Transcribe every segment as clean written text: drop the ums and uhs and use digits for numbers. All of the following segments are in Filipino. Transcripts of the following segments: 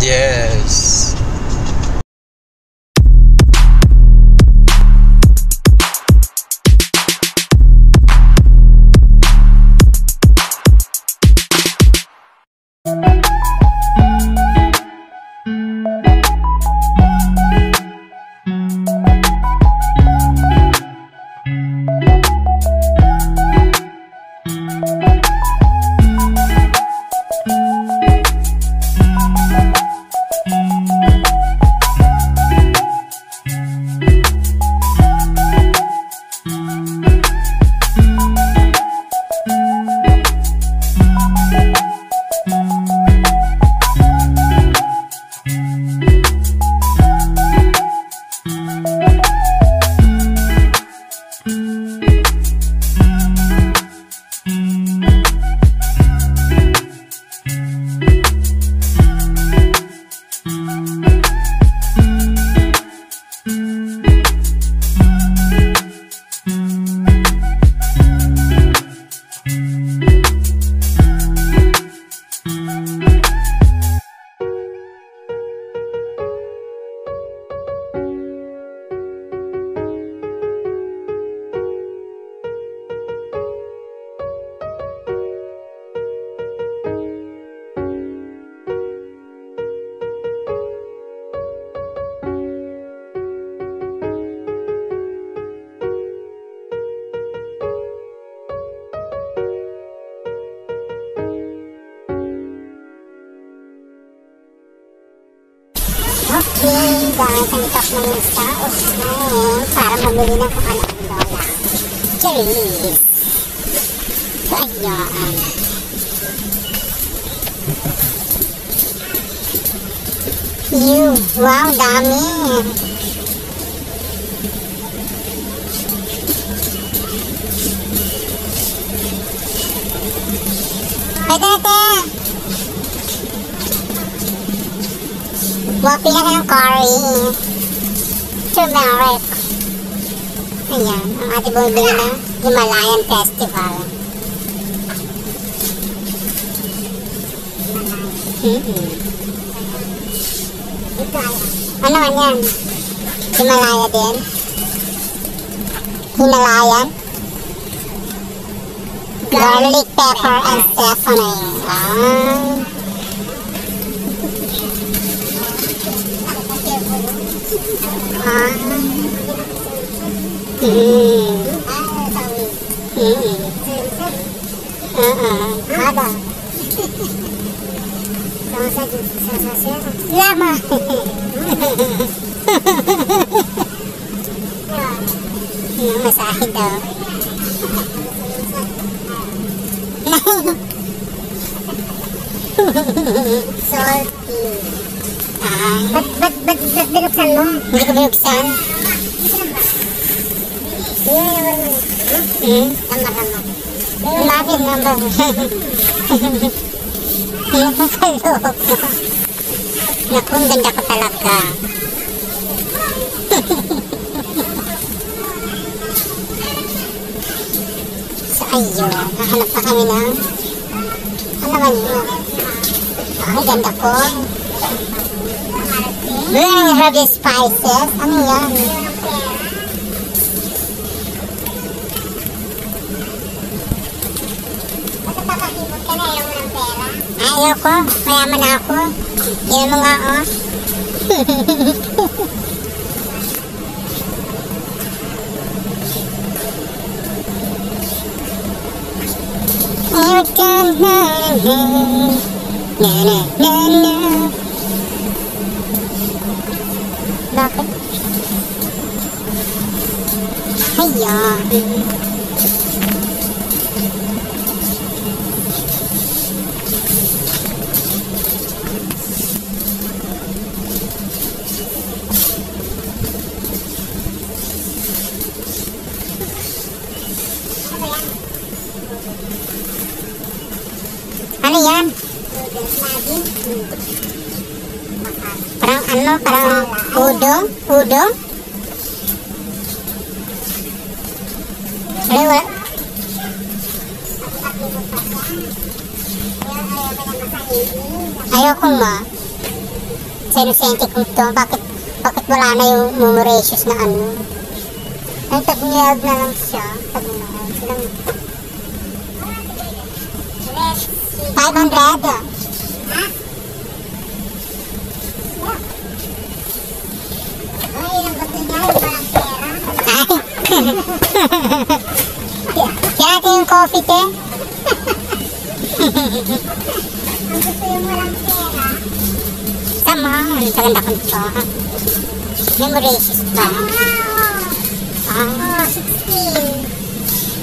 Yes. Okay, dahil kanitap ng staos ngayon para mamili ng kung ano ang lola. Cheers! Ayan. Wow, dami! Pwede natin! Pila ka ng curry. Turmeric. Ayan, ang ating bumibili ng Himalayan Festival. Ano man yan? Himalaya din? Himalayan? Garlic, pepper, and seasoning. Ada. Lama. Masahid daw. Salty. Ba't binuksan mo? Hindi ko binuksan. Tama. Bakit naman? Nakakaloko. Naku, ang ganda ko talaga. So, ayun. Hahanap pa kami ng ano man yun? Ay, ganda ko. We have the spices. Ano yan? Ayoko, mayaman ako. Yan mo nga, oh. Bakit? Ayan. Ano yan? Parang ano? Parang udong? Udong? Ay, wala. Ayoko ma. Sinosente ko to. Bakit wala na yung Momoracious na ano? Ay, tag-niyag na lang siya. Tag-niyag. 500. Ha? Ay, ilang gato niya. Yung walang pera. Ay. Kaya natin yung coffee, te. Ang gusto yung walang pera. Sama. Sa ganda ko ito. Momoracious ba? Ah, 16.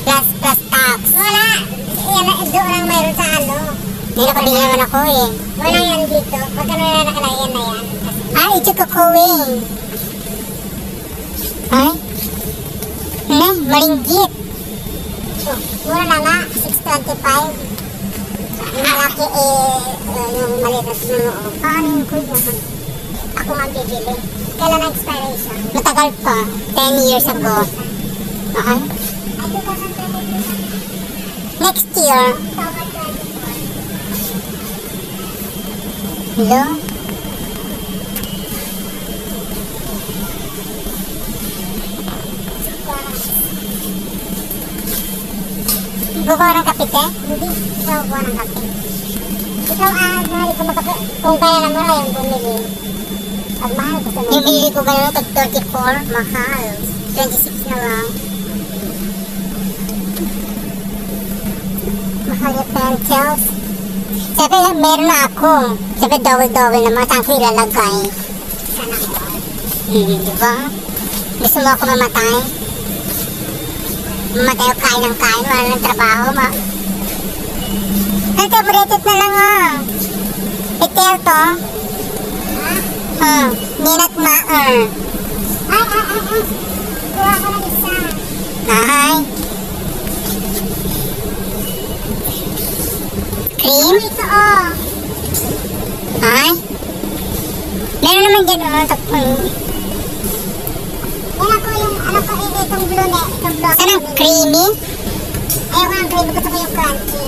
Plus tax. Wala. Yan, doon lang mayroon sa ano. Hindi nakabili naman ako eh. Wala yan dito. Pagka nakalagyan na yan. Ay, ito kakawin. Ay. Malinggit. Mura na nga. 625. Malaki yung maliit na sinunoo. Paano yung kuya? Ako nga bibili. Kailan ang expiration? Matagal pa. 10 years ago. Okay. Ay, 2022. Next year. Hello? Gugawa ng kape, te? Hindi. Ikaw gugawa ng kape. Ikaw, mahal ko magkape. Kung kaya na mo na yung bumili. Pag mahal gusto mo. Yung bili ko gano'n, tag 34. Mahal. 26 na lang. Mahal yung pencils. Siyempre, meron na ako. Siyempre, double-double naman. Saan ko ilalagay? Sana ko. Diba? Gusto mo ako mamatay? Mamatay ako kain ng kain. Wala ng trabaho. Ang favorite na lang Petel to. Ninat maar. Ay. Kuha ko ng isa. Ay. Cream? Ito Ay. Meron naman dyan tapos. Yan ako yung, itong blue na, itong blue. Saan ang creamy? Ayaw ko ng creamy, gusto ko yung crunchy.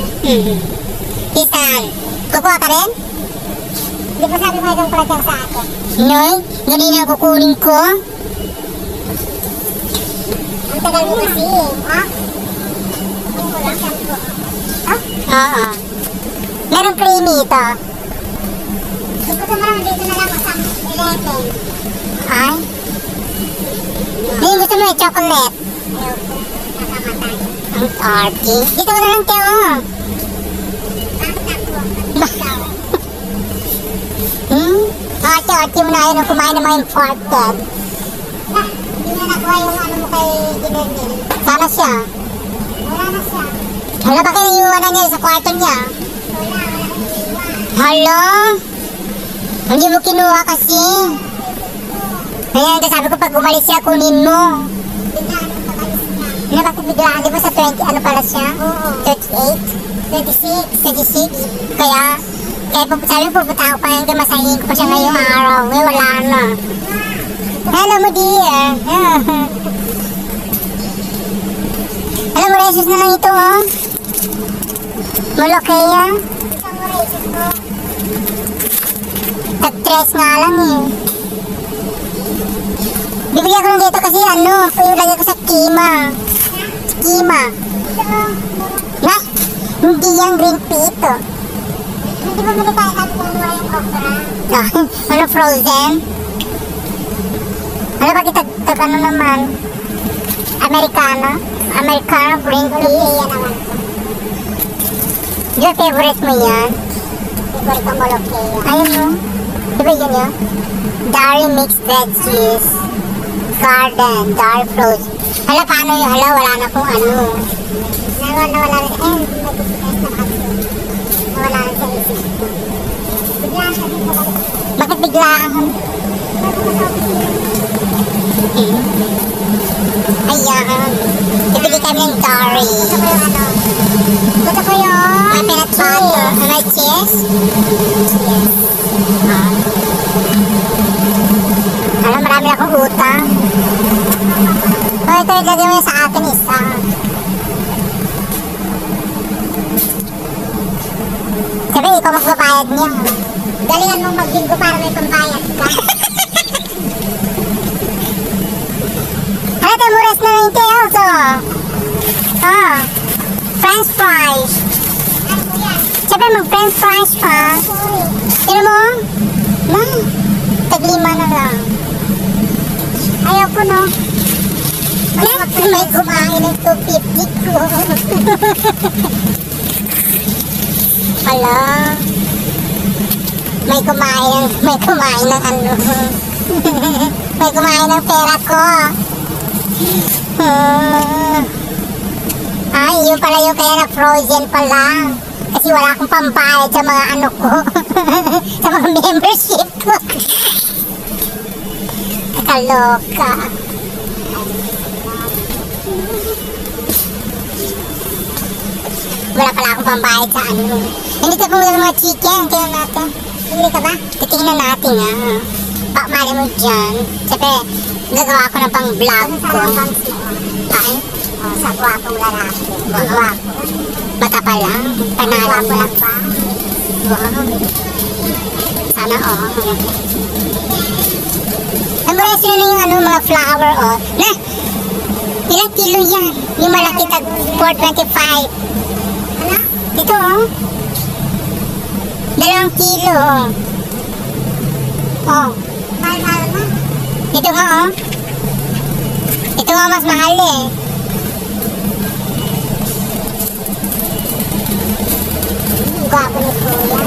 Isan, kukuha ka rin? Di ba sabi mo itong crunchy sa akin? Noy, ganun ang kukunin ko. Ang tagal mo kasi ha? Kukunin ko lang, sabi ko. Oo. Merong creamy ito. Gusto mo naman dito na lang sa 11. Ay? Hindi, gusto mo yung chocolate. Ayoko. Nakamatay. Ang arty. Dito ko na lang, Teo. Arty mo na yun ang kumain ng mga imported. Hindi na nakuha yung ano mo kay Ginerdin. Sana siya. Wala na siya. Hala, bakit naiiwanan niya sa kwarto niya? Wala naiiwan. Hala? Hindi mo kinuha kasi. Kaya sabi ko pag umalis siya, kunin mo. Biglaan ang pag-alis niya. Ano, bakit biglaan? Di ba sa 20, ano pala siya? Oo. 38? 26. Kaya sabi ko pupunta ako pa hanggang masahin ko pa siya ngayong araw. Ngayon wala na. Hello mo dear. Alam mo, Momoracious na lang ito Molokea. Isang Momoracious ko. Tag-3 nga lang Bibigyan ko lang dito kasi ilagay ko sa kima. Kima. Na, hindi yung green pea ito. Hindi ba mali tayo sabi kung yung okra? Ano, frozen? Ano bakit ano naman? Americano? Americano green pea. Molokea naman. Di ba favorite mo yan? Favorite ko Molokea. Ayun mo. Di ba yun yun? Dairy mixed veggies. Garden, dry fruits. Hala, paano yung wala na kung ano. Nawala na siya. Nag-isipes na kasi. Nawala na siya isip ko. Biglaan siya dito. Bakit biglaan? Ayan. Ibili kami ng curry. Gusto ko yung may peanut butter. May cheese? Cheese. Alam, marami akong utang. Ito, ilagay mo sa akin isa. Sabi, ikaw magbabayad niya. Galingan mong magbinggo para may pambayad ka. Ano tayo, muras na rin tayo to. Oh, french fries. Siyempre mag-french fries pa. Tira mo? Na, taglima na lang. Ayaw ko, no? May kumain ng 250 ko. Hala. May kumain ng ano. May kumain ng pera ko. Ay, yun pala yung pera, frozen pala. Kasi wala akong pambayad sa mga ano ko. Sa mga membership ko. Nakaloka. Wala pala akong pambayad sa ano. Hindi ka kung mga chicken. Tingnan natin. Hindi ka ba? Titingnan natin ha. Mali mo dyan. Siyempre, gagawa ko ng pang vlog ko. Ay? Sa guwapong lalaki. Guwapo. Mata pa lang. Panalan mo lang pa. Wow. Sana Memorize nyo na yung ano, mga flower Na! Ilang kilo yan? Yung malaki tag 425. Ano? Dito Dalawang kilo Mahal na? Ito nga Ito nga mas mahal Gwapo ni Kuya.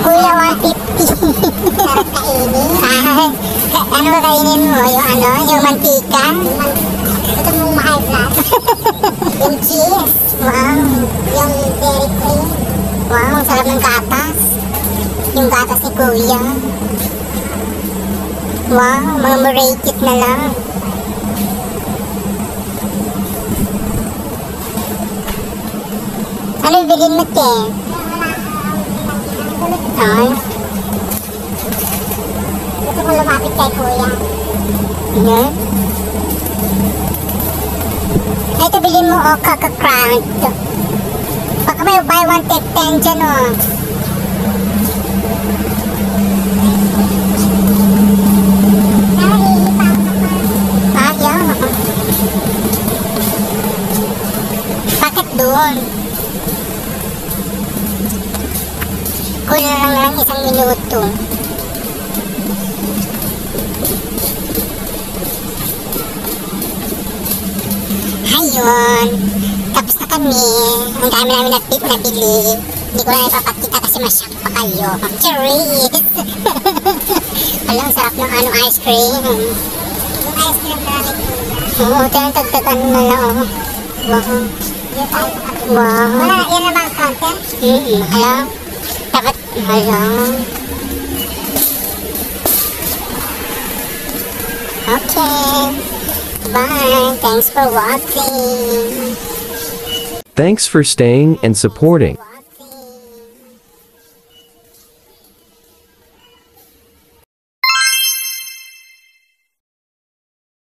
Kuya 150. Sarap kainin. Ano ba kainin mo? Yung ano? Yung mantika? Ito mong mahal class. Yung cheese. Wow. Yung dairy cream. Wow, sarap ng gatas. Yung gatas ni Kuya. Wow, mga murated na lang. Ano yung bilhin mo, te? Ay. Gusto kong lumapit kay Kuya. Ano? Ay, ito bilhin mo, kaka-crank. Baka may buy one take 10 dyan, Ayaw. Bakit doon? Kulang lang 1 minuto. Ayun. Tapos na kami. Ang dami namin nabili. Hindi ko na ipapakita kasi masyak pa kayo. Cherries! Alam, sarap ng ano, ice cream. Yung ice cream na rin. Oo, tagtagan na lang. Wow. Wow. Wala, yan na ba ang counter? Alam. Dapat, alam. Okay. Bye. Thanks for watching. Thanks for staying and supporting.